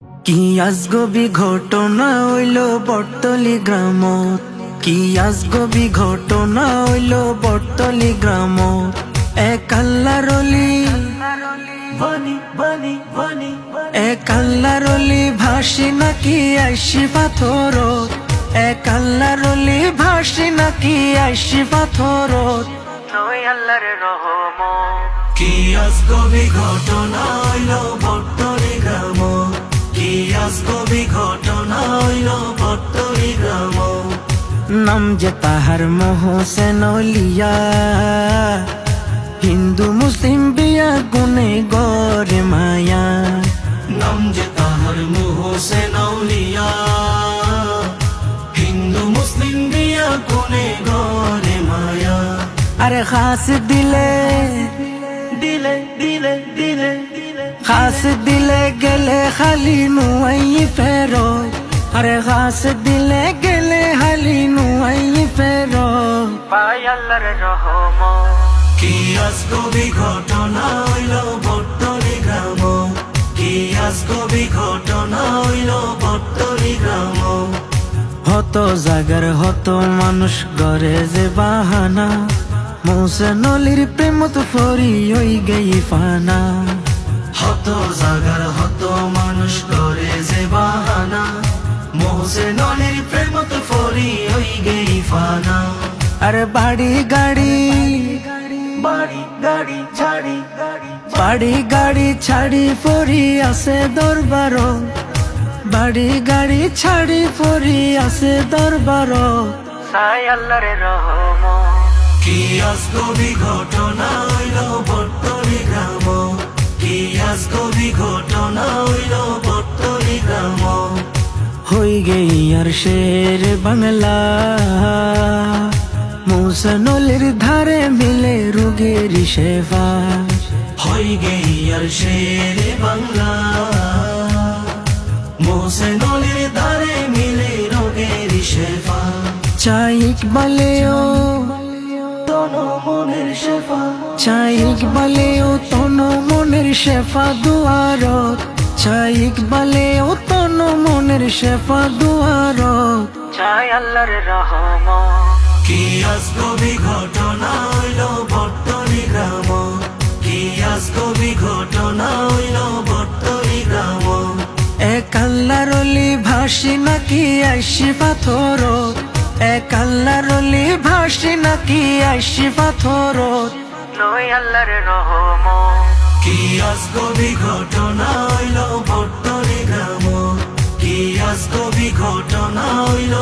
কি আজগবি ঘটনা হইল বটতলি গ্রামত, কি আজগবি ঘটনা হইল বটতলি গ্রামত। এক আল্লাহর অলি এক আল্লাহর অলি ভাসি নাকি আইসি পাথরত, এক আল্লাহর অলি ভাসি নাকি আইসি পাথরত। নয় আল্লাহর রহমত। কি আজগবি ঘটনা হইল বটতলি গ্রামত, কি আজগবি ঘটনা হইল বটতলি গ্রামত। নাম যে তাহার মোহসেন লিয়া, হিন্দু মুসলিম বিয়া গুনে গরে মায়া। নাম যে তাহার মোহসেন লিয়া, হিন্দু মুসলিম বিয়া গুনে গরে মায়া। আরে খাস দিলে দিলে দিলে দিলে খাস দিলে গেলে খালি নুয়াই ফেরত, আরে খাস দিলে গেলে খালি নুয়াই ফেরত। পাই আল্লাহর রহমত। কি আজগবি ঘটনা হইল বটতলি গ্রামত, কি আজগবি ঘটনা হইল বটতলি গ্রামত। হত জাগার হত মানুষ গড়ে যে বাহানা, মোহসেন অলির প্রেমত ফরি হই গেই ফানা। হত জাগার হত মানুষ গড়ে যে বাহানা, মোহসেন অলির প্রেমত ফরি হই গেই ফানা। আরে বাড়ি গাড়ি বাড়ি গাড়ি ছাড়ি বাড়ি গাড়ি ছাড়ি ফরি আছে দরবার, বাড়ি গাড়ি ছাড়ি ফরি আছে দরবার। সাই আল্লাহর রহমত। কি আজগবি ঘটনা হইল বটতলি গ্রামত, কি আজগবি ঘটনা হইল বটতলি গ্রামত। হই গেই আর শের বাংলা, মোহসেন অলির ধারে মিলে রোগের সেবা। হই গেই আর শের বাংলা, মোহসেন অলির ধারে মিলে রোগের সেবা। চাই ইকবালেও তনো মনের শেফা, চাই ইকবালেও তনো মনের শেফা দুয়ারত, চাই ইকবালেও তনো মনের শেফা দুয়ারত। চাই আল্লাহর রহমত। কি আজগবি ঘটনা হইল বটতলি গ্রামত, কি আজগবি ঘটনা হইল বটতলি গ্রামত। এক আল্লাহর অলি ভাসি নাকি আইসি পাথরত, এক আল্লাহর অলি ভাসি নাকি আইসি পাথরত। নয় আল্লাহর রহমত। কি আজগবি ঘটনা হইল বটতলি গ্রামত, কি আজগবি ঘটনা হইল